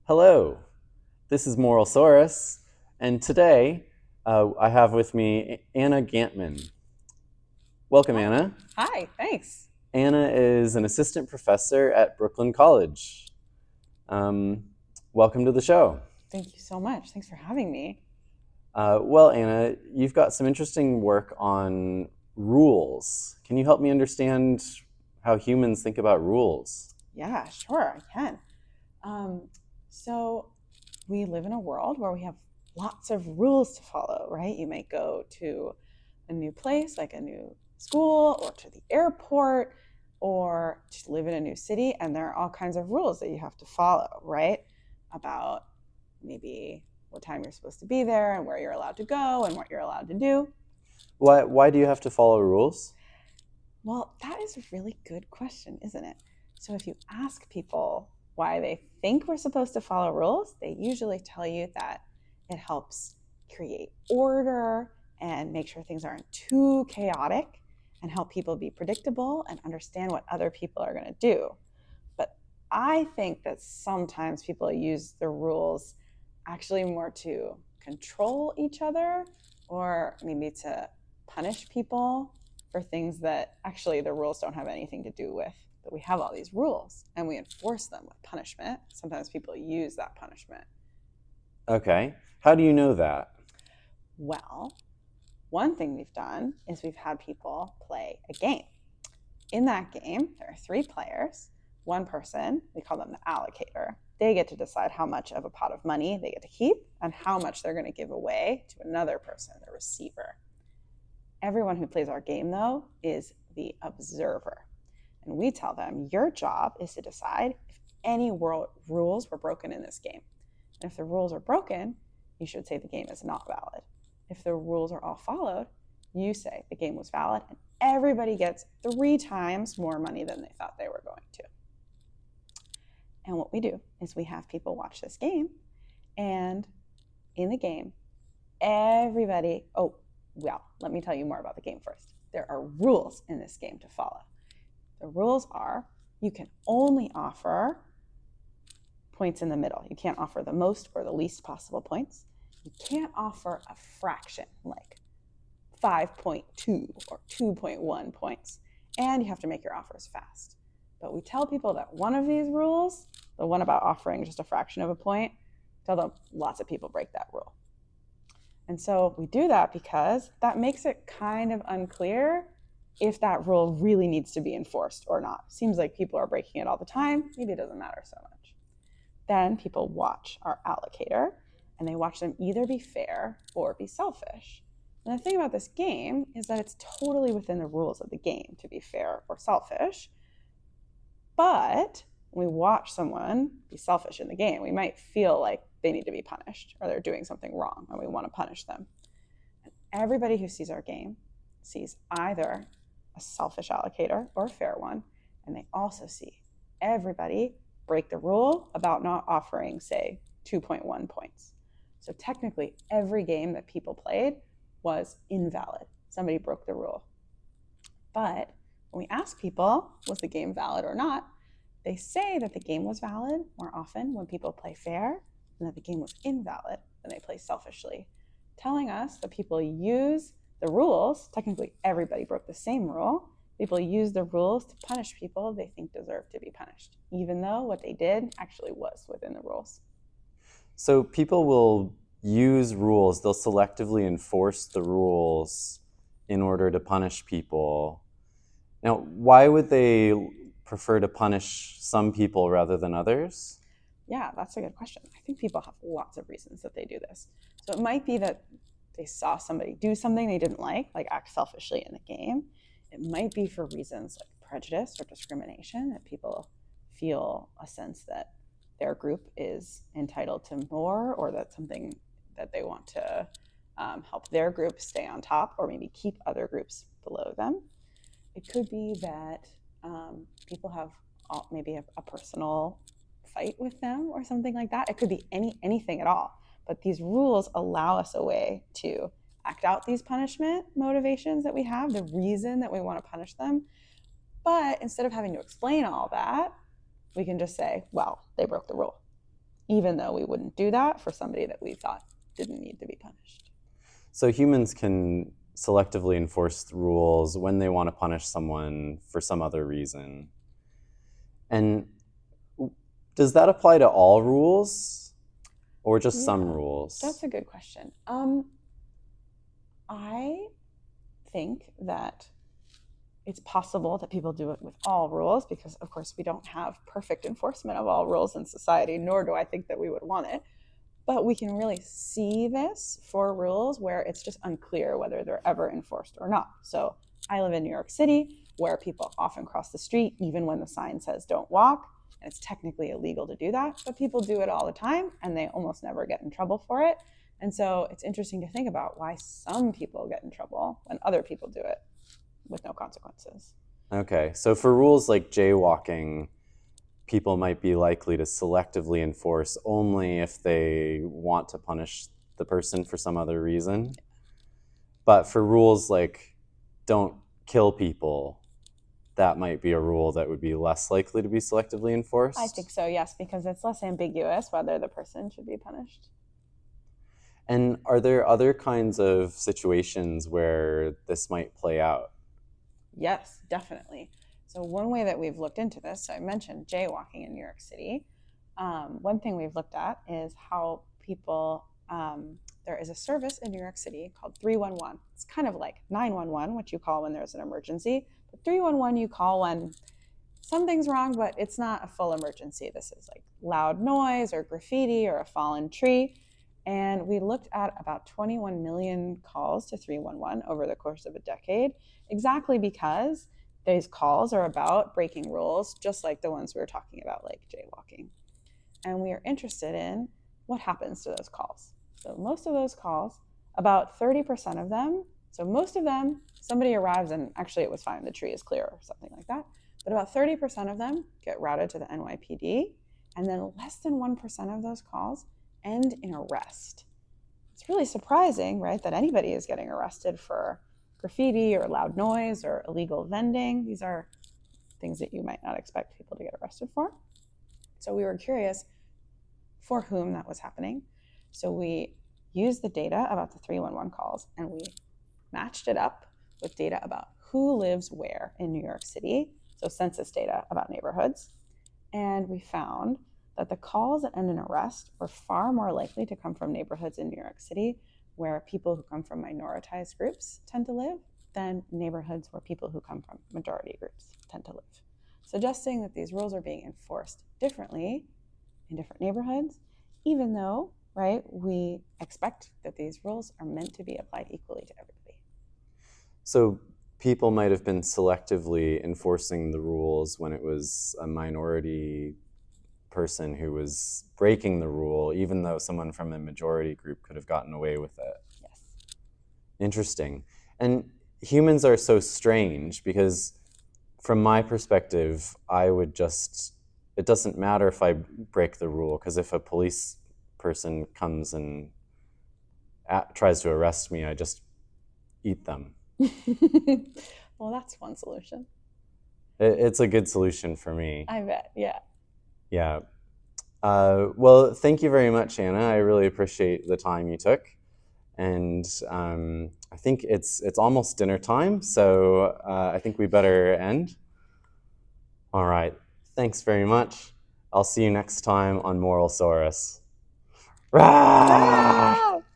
Hello, this is Moral Saurus, and today I have with me Ana Gantman. Welcome, Hi. Ana. Hi, thanks. Ana is an assistant professor at Brooklyn College. Um, Welcome to the show. Thank you so much. Thanks for having me. Well, Ana, you've got some interesting work on rules. Can you help me understand how humans think about rules? Yeah, sure, I can. Um, so, we live in a world where we have lots of rules to follow, right? You might go to a new place, like a new school, or to the airport, or to live in a new city, and there are all kinds of rules that you have to follow, right? About maybe what time you're supposed to be there, and where you're allowed to go, and what you're allowed to do. Why do you have to follow rules? Well, that is a really good question, isn't it? So, if you ask people why they think we're supposed to follow rules, they usually tell you that it helps create order and make sure things aren't too chaotic and help people be predictable and understand what other people are going to do. But I think that sometimes people use the rules actually more to control each other or maybe to punish people for things that actually the rules don't have anything to do with. But we have all these rules and we enforce them with punishment. Sometimes people use that punishment. Okay. How do you know that? Well, one thing we've done is we've had people play a game. In that game, there are three players. One person, we call them the allocator. They get to decide how much of a pot of money they get to keep and how much they're going to give away to another person, the receiver. Everyone who plays our game, though, is the observer. And we tell them, your job is to decide if any rules were broken in this game. And if the rules are broken, you should say the game is not valid. If the rules are all followed, you say the game was valid, and everybody gets 3 times more money than they thought they were going to. And what we do is we have people watch this game, and in the game, everybody, oh, well, let me tell you more about the game first. There are rules in this game to follow. The rules are you can only offer points in the middle. You can't offer the most or the least possible points. You can't offer a fraction like 5.2 or 2.1 points. And you have to make your offers fast. But we tell people that one of these rules, the one about offering just a fraction of a point, tell them lots of people break that rule. And so we do that because that makes it kind of unclear if that rule really needs to be enforced or not. Seems like people are breaking it all the time. Maybe it doesn't matter so much. Then people watch our allocator, and they watch them either be fair or be selfish. And the thing about this game is that it's totally within the rules of the game to be fair or selfish. But when we watch someone be selfish in the game, we might feel like they need to be punished or they're doing something wrong and we want to punish them. And everybody who sees our game sees either a selfish allocator or a fair one, and they also see everybody break the rule about not offering, say, 2.1 points. So technically, every game that people played was invalid. Somebody broke the rule. But when we ask people, was the game valid or not, they say that the game was valid more often when people play fair and that the game was invalid when they play selfishly, telling us that people use the rules. Technically, everybody broke the same rule. People use the rules to punish people they think deserve to be punished, even though what they did actually was within the rules. So people will use rules, they'll selectively enforce the rules in order to punish people. Now, why would they prefer to punish some people rather than others? Yeah, that's a good question. I think people have lots of reasons that they do this. So it might be that they saw somebody do something they didn't like act selfishly in the game. It might be for reasons like prejudice or discrimination, that people feel a sense that their group is entitled to more, or that something that they want to help their group stay on top or maybe keep other groups below them. It could be that people have maybe a personal fight with them or something like that. It could be anything at all. But these rules allow us a way to act out these punishment motivations that we have, the reason that we want to punish them. But instead of having to explain all that, we can just say, well, they broke the rule. even though we wouldn't do that for somebody that we thought didn't need to be punished. So humans can selectively enforce rules when they want to punish someone for some other reason. And does that apply to all rules or just some rules? That's a good question. I think that it's possible that people do it with all rules because, of course, we don't have perfect enforcement of all rules in society, nor do I think that we would want it. But we can really see this for rules where it's just unclear whether they're ever enforced or not. So I live in New York City, where people often cross the street even when the sign says don't walk. And it's technically illegal to do that, but people do it all the time and they almost never get in trouble for it. And so it's interesting to think about why some people get in trouble when other people do it with no consequences. Okay, so for rules like jaywalking, people might be likely to selectively enforce only if they want to punish the person for some other reason. But for rules like don't kill people, that might be a rule that would be less likely to be selectively enforced. I think so, yes, because it's less ambiguous whether the person should be punished. And are there other kinds of situations where this might play out? Yes, definitely. So one way that we've looked into this, so I mentioned jaywalking in New York City. One thing we've looked at is how people, there is a service in New York City called 311. It's kind of like 911, which you call when there's an emergency. But 311 you call when something's wrong, but it's not a full emergency. This is like loud noise or graffiti or a fallen tree. And we looked at about 21 million calls to 311 over the course of a decade, exactly because these calls are about breaking rules, just like the ones we were talking about, like jaywalking. And we are interested in what happens to those calls. So most of those calls, about 30% of them, so most of them, somebody arrives and actually it was fine, the tree is clear or something like that. But about 30% of them get routed to the NYPD, and then less than 1% of those calls end in arrest. It's really surprising, right, that anybody is getting arrested for graffiti or loud noise or illegal vending. These are things that you might not expect people to get arrested for. So we were curious for whom that was happening. So we used the data about the 311 calls and we matched it up with data about who lives where in New York City, so census data about neighborhoods. And we found that the calls that end in arrest were far more likely to come from neighborhoods in New York City where people who come from minoritized groups tend to live than neighborhoods where people who come from majority groups tend to live, suggesting that these rules are being enforced differently in different neighborhoods, even though, right, we expect that these rules are meant to be applied equally to everybody. So people might have been selectively enforcing the rules when it was a minority person who was breaking the rule, even though someone from a majority group could have gotten away with it. Yes. Interesting. And humans are so strange because from my perspective, I would just, it doesn't matter if I break the rule, because if a police person comes and tries to arrest me, I just eat them. Well, that's one solution. It's a good solution for me. I bet, yeah. Yeah. Well, thank you very much, Anna. I really appreciate the time you took. And I think it's almost dinner time, so I think we better end. All right. Thanks very much. I'll see you next time on Moral Saurus. Rah!